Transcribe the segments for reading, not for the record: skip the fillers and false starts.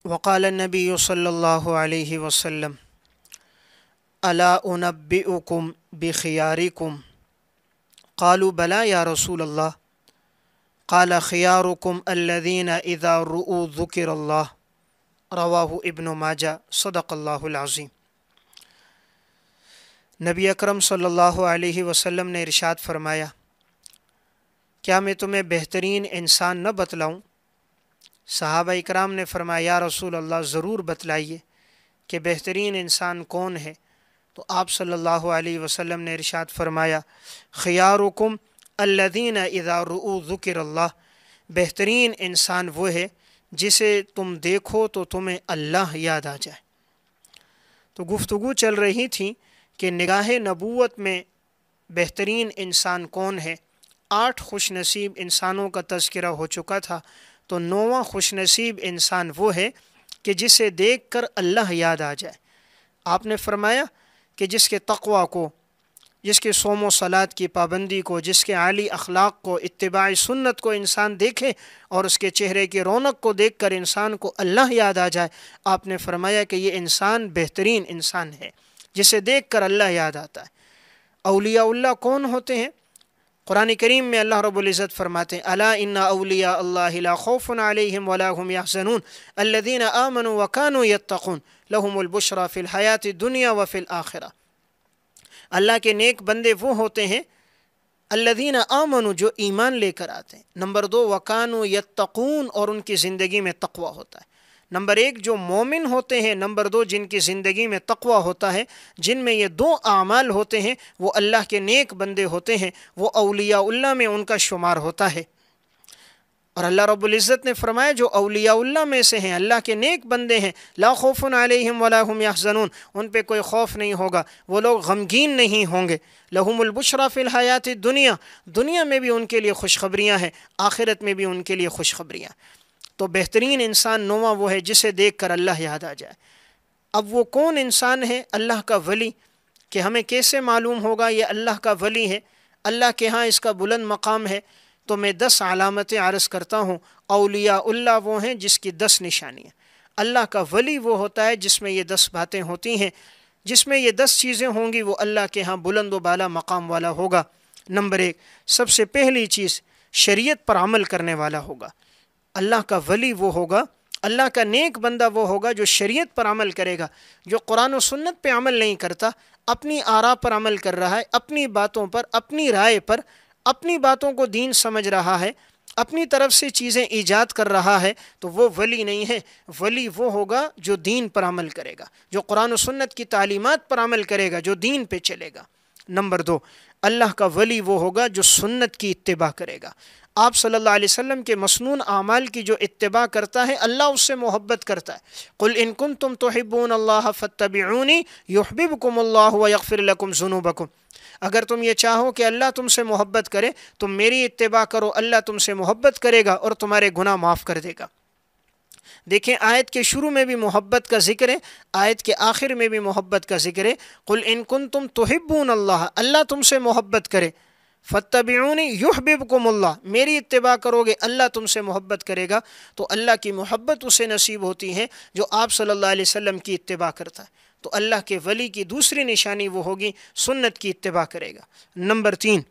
وقال النبی صلی اللہ علیہ وسلم الا انبئکم بخیارکم قالوا بلا یا رسول اللہ قال خیارکم الذین اذا رؤوا ذکر اللہ رواہ ابن ماجہ صدق اللہ العظیم۔ نبی اکرم صلی اللہ علیہ وسلم نے ارشاد فرمایا، کیا میں تمہیں بہترین انسان نہ بتلاؤں؟ صحابہ اکرام نے فرمایا، یا رسول اللہ ضرور بتلائیے کہ بہترین انسان کون ہے؟ تو آپ صلی اللہ علیہ وسلم نے ارشاد فرمایا، خیارکم الذین اذا رؤوا ذکر اللہ، بہترین انسان وہ ہے جسے تم دیکھو تو تمہیں اللہ یاد آ جائے۔ تو گفتگو چل رہی تھی کہ نگاہ نبوت میں بہترین انسان کون ہے۔ 8 خوش نصیب انسانوں کا تذکرہ ہو چکا تھا، تو 9واں خوش نصیب انسان وہ ہے کہ جسے دیکھ کر اللہ یاد آ جائے۔ آپ نے فرمایا کہ جس کے تقوی کو، جس کے صوم و صلاۃ کی پابندی کو، جس کے عالی اخلاق کو، اتباع سنت کو انسان دیکھے اور اس کے چہرے کی رونق کو دیکھ کر انسان کو اللہ یاد آ جائے، آپ نے فرمایا کہ یہ انسان بہترین انسان ہے جسے دیکھ کر اللہ یاد آتا ہے۔ اولیاء اللہ کون ہوتے ہیں؟ قرآن کریم میں اللہ رب العزت فرماتے ہیں، الا ان اولیاء اللہ لا خوف علیہم ولا هم یحزنون الذین آمنوا وکانوا یتقون لهم البشری فی الحیاۃ الدنیا وفی الآخرہ۔ اللہ کے نیک بندے وہ ہوتے ہیں الذین آمنوا، جو ایمان لے کر آتے ہیں۔ نمبر 2 وکانوا یتقون، اور ان کی زندگی میں تقوی ہوتا ہے۔ نمبر 1 جو مومن ہوتے ہیں، نمبر 2 جن کی زندگی میں تقوی ہوتا ہے، جن میں یہ 2 اعمال ہوتے ہیں، وہ اللہ کے نیک بندے ہوتے ہیں، وہ اولیاء اللہ میں ان کا شمار ہوتا ہے۔ اور اللہ رب العزت نے فرمایا جو اولیاء اللہ میں سے ہیں، اللہ کے نیک بندے ہیں، لا خوف علیہم ولا هم یحزنون، ان پہ کوئی خوف نہیں ہوگا، وہ لوگ غمگین نہیں ہوں گے۔ لہم البشری فی الحیات الدنیا، دنیا میں بھی ان کے لیے خوشخبریاں ہیں، آخرت میں بھی ان کے لیے خوشخبریاں۔ تو بہترین انسان 9واں وہ ہے جسے دیکھ کر اللہ یاد آ جائے۔ اب وہ کون انسان ہے؟ اللہ کا ولی۔ کہ ہمیں کیسے معلوم ہوگا یہ اللہ کا ولی ہے، اللہ کے ہاں اس کا بلند مقام ہے؟ تو میں 10 علامتیں عرض کرتا ہوں۔ اولیاء اللہ وہ ہیں جس کی 10 نشانیاں۔ اللہ کا ولی وہ ہوتا ہے جس میں یہ 10 باتیں ہوتی ہیں، جس میں یہ 10 چیزیں ہوں گی، وہ اللہ کے ہاں بلند و بالا مقام والا ہوگا۔ نمبر 1، سب سے پہلی چیز، شریعت پر عمل کرنے والا ہوگا۔ اللہ کا ولی وہ ہوگا، اللہ کا نیک بندہ وہ ہوگا جو شریعت پر عمل کرے گا، جو قرآن و سنت پہ عمل نہیں کرتا، اپنی آراء پر عمل کر رہا ہے، اپنی باتوں پر، اپنی رائے پر، اپنی باتوں کو دین سمجھ رہا ہے، اپنی طرف سے چیزیں ایجاد کر رہا ہے، تو وہ ولی نہیں ہے۔ ولی وہ ہوگا جو دین پر عمل کرے گا، جو قرآن و سنت کی تعلیمات پر عمل کرے گا، جو دین پہ چلے گا۔ نمبر 2، اللہ کا ولی وہ ہوگا جو سنت کی اتباع کرے گا۔ آپ صلی اللہ علیہ وسلم کے مسنون اعمال کی جو اتباع کرتا ہے، اللہ اس سے محبت کرتا ہے۔ قل ان کنتم تحبون اللہ فاتبعونی یحببکم اللہ ویغفر لکم ذنوبکم۔ اگر تم یہ چاہو کہ اللہ تم سے محبت کرے، تم میری اتباع کرو، اللہ تم سے محبت کرے گا اور تمہارے گناہ معاف کر دے گا۔ دیکھیں، آیت کے شروع میں بھی محبت کا ذکر ہے، آیت کے آخر میں بھی محبت کا ذکر ہے۔ قل ان کنتم تحبون اللہ، اللہ تم سے محبت کرے، فاتبعونی یحببکم اللہ، میری اتباع کرو گے، اللہ تم سے محبت کرے گا۔ تو اللہ کی محبت اسے نصیب ہوتی ہے جو آپ صلی اللہ علیہ وسلم کی اتباع کرتا ہے۔ تو اللہ کے ولی کی دوسری نشانی وہ ہوگی، سنت کی اتباع کرے گا۔ نمبر 3،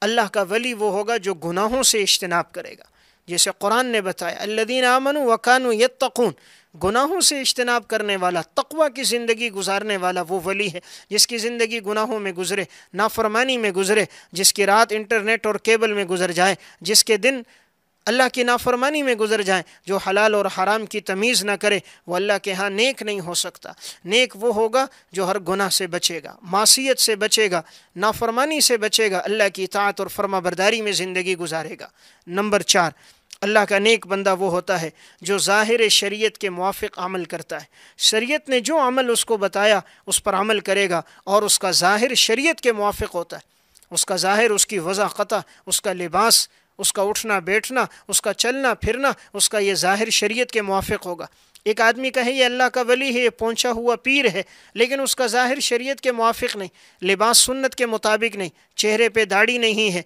اللہ کا ولی وہ ہوگا جو گناہوں سے اجتناب کرے گا، جیسے قرآن نے بتایا، الذین آمنوا وکانوا یتقون، گناہوں سے اجتناب کرنے والا، تقوی کی زندگی گزارنے والا وہ ولی ہے، جس کی زندگی گناہوں میں گزرے، نافرمانی میں گزرے، جس کی رات انٹرنیٹ اور کیبل میں گزر جائے، جس کے دن اللہ کی نافرمانی میں گزر جائیں، جو حلال اور حرام کی تمیز نہ کرے، وہ اللہ کے ہاں نیک نہیں ہو سکتا۔ نیک وہ ہوگا جو ہر گناہ سے بچے گا، معصیت سے بچے گا، نافرمانی سے بچے گا، اللہ کی اطاعت اور فرما برداری میں زندگی گزارے گا۔ نمبر 4، اللہ کا نیک بندہ وہ ہوتا ہے جو ظاہر شریعت کے موافق عمل کرتا ہے۔ شریعت نے جو عمل اس کو بتایا اس پر عمل کرے گا، اور اس کا ظاہر شریعت کے موافق ہوتا ہے۔ اس کا ظاہر، اس کی وضاحت، اس کا لباس، اس کا اٹھنا بیٹھنا، اس کا چلنا پھرنا، اس کا یہ ظاہر شریعت کے موافق ہوگا۔ ایک آدمی کہے یہ اللہ کا ولی ہے، یہ پہنچا ہوا پیر ہے، لیکن اس کا ظاہر شریعت کے موافق نہیں، لباس سنت کے مطابق نہیں، چہرے پہ داڑھی نہیں ہے،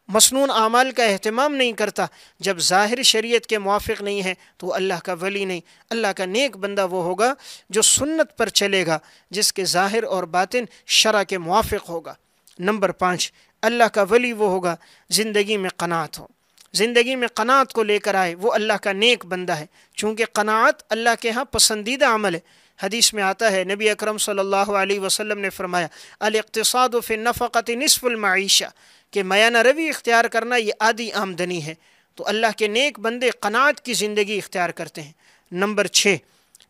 مسنون اعمال کا اہتمام نہیں کرتا، جب ظاہر شریعت کے موافق نہیں ہے تو اللہ کا ولی نہیں۔ اللہ کا نیک بندہ وہ ہوگا جو سنت پر چلے گا، جس کے ظاہر اور باطن شرع کے موافق ہوگا۔ نمبر 5، اللہ کا ولی وہ ہوگا زندگی میں قناعت ہو، زندگی میں قناعت کو لے کر آئے، وہ اللہ کا نیک بندہ ہے، چونکہ قناعت اللہ کے ہاں پسندیدہ عمل ہے۔ حدیث میں آتا ہے، نبی اکرم صلی اللہ علیہ وسلم نے فرمایا، الاقتصاد فی النفقۃ نصف المعیشہ، کہ میانہ روی اختیار کرنا یہ آدھی آمدنی ہے۔ تو اللہ کے نیک بندے قناعت کی زندگی اختیار کرتے ہیں۔ نمبر 6،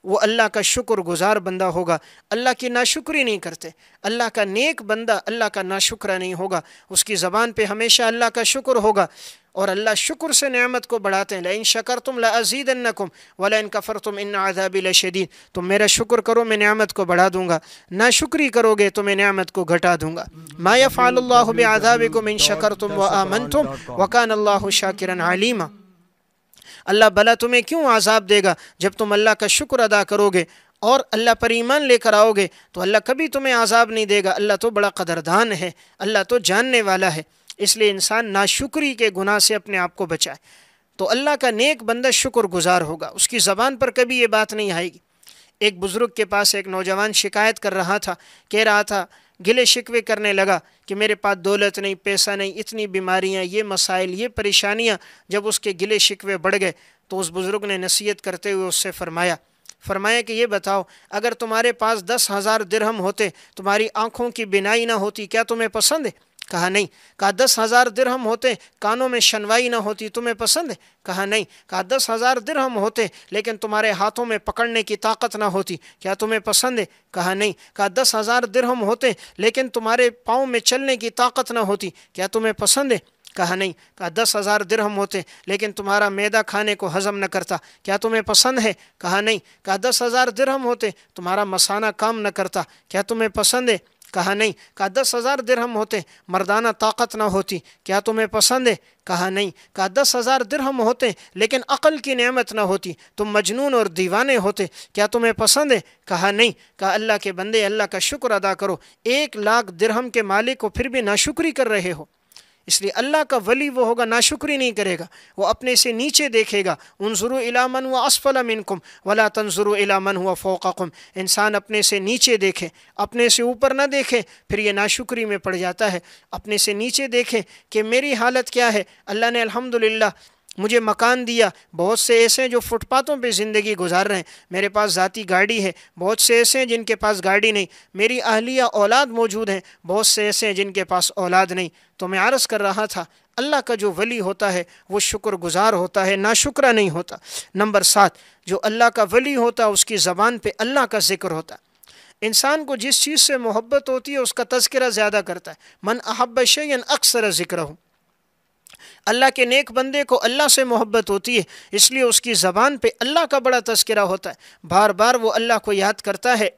وہ اللہ کا شکر گزار بندہ ہوگا، اللہ کی ناشکری نہیں کرتے۔ اللہ کا نیک بندہ اللہ کا ناشکرہ نہیں ہوگا، اس کی زبان پہ ہمیشہ اللہ کا شکر ہوگا، اور اللہ شکر سے نعمت کو بڑھاتے ہیں۔ لئن شکرتم لازیدنکم ولئن کفرتم ان عذابی لشدید، تم میرا شکر کرو میں نعمت کو بڑھا دوں گا، ناشکری کرو گے تو میں نعمت کو گھٹا دوں گا۔ ما یفعل اللہ بعذابکم ان شکرتم وآمنتم وکان اللہ شاکرا علیما۔ اللہ بھلا تمہیں کیوں عذاب دے گا جب تم اللہ کا شکر ادا کرو گے اور اللہ پر ایمان لے کر آؤ گے، تو اللہ کبھی تمہیں عذاب نہیں دے گا۔ اللہ تو بڑا قدردان ہے، اللہ تو جاننے والا ہے۔ اس لیے انسان ناشکری کے گناہ سے اپنے آپ کو بچائے، تو اللہ کا نیک بندہ شکر گزار ہوگا، اس کی زبان پر کبھی یہ بات نہیں آئے گی۔ ایک بزرگ کے پاس ایک نوجوان شکایت کر رہا تھا، کہہ رہا تھا، گلے شکوے کرنے لگا کہ میرے پاس دولت نہیں، پیسہ نہیں، اتنی بیماریاں، یہ مسائل، یہ پریشانیاں۔ جب اس کے گلے شکوے بڑھ گئے تو اس بزرگ نے نصیحت کرتے ہوئے اس سے فرمایا کہ یہ بتاؤ، اگر تمہارے پاس 10,000 درہم ہوتے، تمہاری آنکھوں کی بینائی نہ ہوتی، کیا تمہیں پسند ہے؟ کہا نہیں۔ کہا 10,000 درہم ہوتے، کانوں میں شنوائی نہ ہوتی، تمہیں پسند ہے؟ کہا نہیں۔ کہا 10,000 درہم ہوتے لیکن تمہارے ہاتھوں میں پکڑنے کی طاقت نہ ہوتی، کیا تمہیں پسند ہے؟ کہا نہیں۔ کہا 10,000 درہم ہوتے لیکن تمہارے پاؤں میں چلنے کی طاقت نہ ہوتی، کیا تمہیں پسند ہے؟ کہا نہیں۔ کہا 10,000 درہم ہوتے لیکن تمہارا معدہ کھانے کو ہضم نہ کرتا، کیا تمہیں پسند ہے؟ کہا نہیں۔ کہا 10,000 درہم ہوتے، تمہارا مثانہ کام نہ کرتا، کیا تمہیں پسند ہے؟ کہا نہیں۔ کہا 10,000 درہم ہوتے، مردانہ طاقت نہ ہوتی، کیا تمہیں پسند ہے؟ کہا نہیں۔ کہا 10,000 درہم ہوتے لیکن عقل کی نعمت نہ ہوتی، تم مجنون اور دیوانے ہوتے، کیا تمہیں پسند ہے؟ کہا نہیں۔ کہا اللہ کے بندے اللہ کا شکر ادا کرو، 1,00,000 درہم کے مالک کو پھر بھی ناشکری کر رہے ہو۔ اس لیے اللہ کا ولی وہ ہوگا ناشکری نہیں کرے گا، وہ اپنے سے نیچے دیکھے گا۔ انظروا الی من هو اسفل منکم ولا تنظروا الی من هو فوقکم۔ انسان اپنے سے نیچے دیکھے، اپنے سے اوپر نہ دیکھے، پھر یہ ناشکری میں پڑ جاتا ہے۔ اپنے سے نیچے دیکھے کہ میری حالت کیا ہے، اللہ نے الحمدللہ مجھے مکان دیا، بہت سے ایسے ہیں جو فٹ پاتھوں پہ زندگی گزار رہے ہیں، میرے پاس ذاتی گاڑی ہے، بہت سے ایسے ہیں جن کے پاس گاڑی نہیں، میری اہلیہ اولاد موجود ہیں، بہت سے ایسے ہیں جن کے پاس اولاد نہیں۔ تو میں عرض کر رہا تھا، اللہ کا جو ولی ہوتا ہے وہ شکر گزار ہوتا ہے، ناشکرہ نہیں ہوتا۔ نمبر 7، جو اللہ کا ولی ہوتا ہے اس کی زبان پہ اللہ کا ذکر ہوتا ہے۔ انسان کو جس چیز سے محبت ہوتی ہے اس کا تذکرہ زیادہ کرتا ہے۔ من احب شیئا اکثر ذکرہ۔ اللہ کے نیک بندے کو اللہ سے محبت ہوتی ہے، اس لیے اس کی زبان پہ اللہ کا بڑا تذکرہ ہوتا ہے، بار بار وہ اللہ کو یاد کرتا ہے۔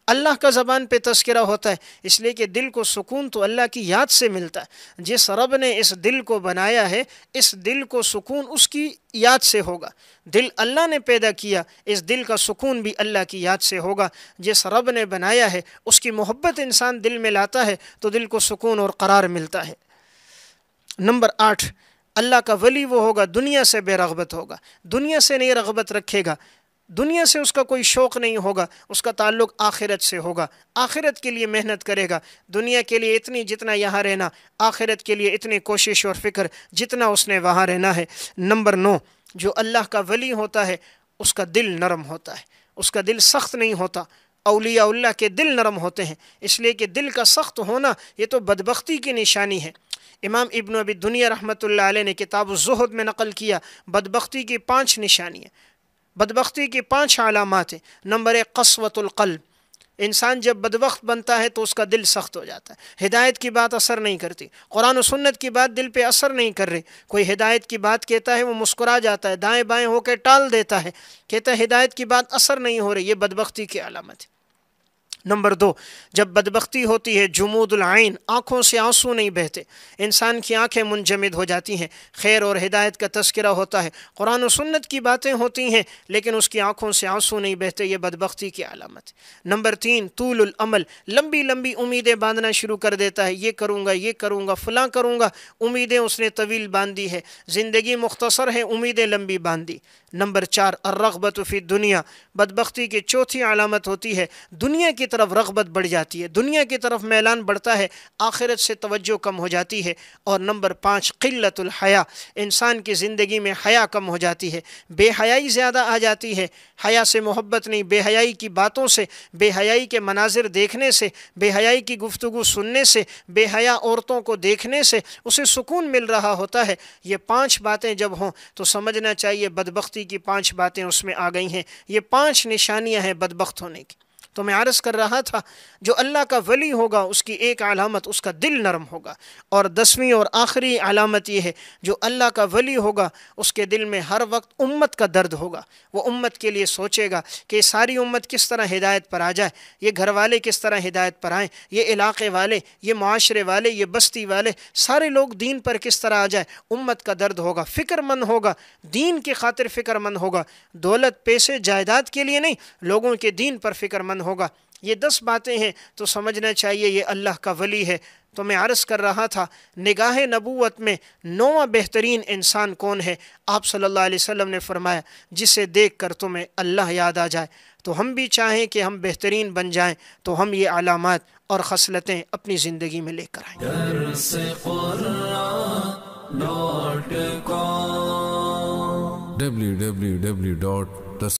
اللہ کا زبان پہ تذکرہ ہوتا ہے، اس لیے کہ دل کو سکون تو اللہ کی یاد سے ملتا ہے۔ جس رب نے اس دل کو بنایا ہے، اس دل کو سکون اس کی یاد سے ہوگا۔ دل اللہ نے پیدا کیا، اس دل کا سکون بھی اللہ کی یاد سے ہوگا۔ جس رب نے بنایا ہے اس کی محبت انسان دل میں لاتا ہے تو دل کو سکون اور قرار ملتا ہے۔ نمبر 8، اللہ کا ولی وہ ہوگا دنیا سے بے رغبت ہوگا، دنیا سے نہیں رغبت رکھے گا، دنیا سے اس کا کوئی شوق نہیں ہوگا، اس کا تعلق آخرت سے ہوگا، آخرت کے لیے محنت کرے گا۔ دنیا کے لیے اتنی جتنا یہاں رہنا، آخرت کے لیے اتنی کوشش اور فکر جتنا اس نے وہاں رہنا ہے۔ نمبر 9، جو اللہ کا ولی ہوتا ہے اس کا دل نرم ہوتا ہے، اس کا دل سخت نہیں ہوتا۔ اولیاء اللہ کے دل نرم ہوتے ہیں، اس لیے کہ دل کا سخت ہونا یہ تو بدبختی کی نشانی ہے۔ امام ابن ابی دنیا رحمۃ اللہ علیہ نے کتاب الزہد میں نقل کیا بدبختی کی 5 نشانیاں، بدبختی کی 5 علامات ہیں۔ نمبر 1، قسوۃ القلب۔ انسان جب بدبخت بنتا ہے تو اس کا دل سخت ہو جاتا ہے، ہدایت کی بات اثر نہیں کرتی، قرآن و سنت کی بات دل پہ اثر نہیں کر رہی۔ کوئی ہدایت کی بات کہتا ہے وہ مسکرا جاتا ہے، دائیں بائیں ہو کے ٹال دیتا ہے، کہتا ہے ہدایت کی بات اثر نہیں ہو رہی، یہ بدبختی کی علامت ہے۔ نمبر 2، جب بدبختی ہوتی ہے جمود العین، آنکھوں سے آنسو نہیں بہتے، انسان کی آنکھیں منجمد ہو جاتی ہیں، خیر اور ہدایت کا تذکرہ ہوتا ہے، قرآن و سنت کی باتیں ہوتی ہیں لیکن اس کی آنکھوں سے آنسو نہیں بہتے، یہ بدبختی کی علامت ہے۔ نمبر 3، طول العمل، لمبی لمبی امیدیں باندھنا شروع کر دیتا ہے، یہ کروں گا، یہ کروں گا، فلاں کروں گا، امیدیں اس نے طویل باندھی ہے، زندگی مختصر ہے، امیدیں لمبی باندھی۔ نمبر 4، الرغبۃ فی الدنیا، بدبختی کی چوتھی علامت ہوتی ہے دنیا کی طرف رغبت بڑھ جاتی ہے، دنیا کی طرف میلان بڑھتا ہے، آخرت سے توجہ کم ہو جاتی ہے۔ اور نمبر 5، قلت الحیا، انسان کی زندگی میں حیا کم ہو جاتی ہے، بے حیائی زیادہ آ جاتی ہے، حیا سے محبت نہیں، بے حیائی کی باتوں سے، بے حیائی کے مناظر دیکھنے سے، بے حیائی کی گفتگو سننے سے، بے حیا عورتوں کو دیکھنے سے اسے سکون مل رہا ہوتا ہے۔ یہ 5 باتیں جب ہوں تو سمجھنا چاہیے بدبختی کی 5 باتیں اس میں آ گئی ہیں، یہ 5 نشانیاں ہیں بدبخت ہونے کی۔ تو میں عرض کر رہا تھا جو اللہ کا ولی ہوگا اس کی ایک علامت اس کا دل نرم ہوگا، اور 10ویں اور آخری علامت یہ ہے جو اللہ کا ولی ہوگا اس کے دل میں ہر وقت امت کا درد ہوگا، وہ امت کے لیے سوچے گا کہ ساری امت کس طرح ہدایت پر آ جائے، یہ گھر والے کس طرح ہدایت پر آئیں، یہ علاقے والے، یہ معاشرے والے، یہ بستی والے، سارے لوگ دین پر کس طرح آ جائے، امت کا درد ہوگا، فکر مند ہوگا، دین کی خاطر فکر مند ہوگا، دولت پیسے جائیداد کے لیے نہیں، لوگوں کے دین پر فکر مند ہوگا۔ یہ 10 باتیں ہیں تو سمجھنا چاہیے یہ اللہ کا ولی ہے۔ تو میں عرض کر رہا تھا نگاہ نبوت میں 9واں بہترین انسان کون ہے؟ آپ صلی اللہ علیہ وسلم نے فرمایا جسے دیکھ کر تمہیں اللہ یاد آ جائے۔ تو ہم بھی چاہیں کہ ہم بہترین بن جائیں تو ہم یہ علامات اور خصلتیں اپنی زندگی میں لے کر آئیں۔ www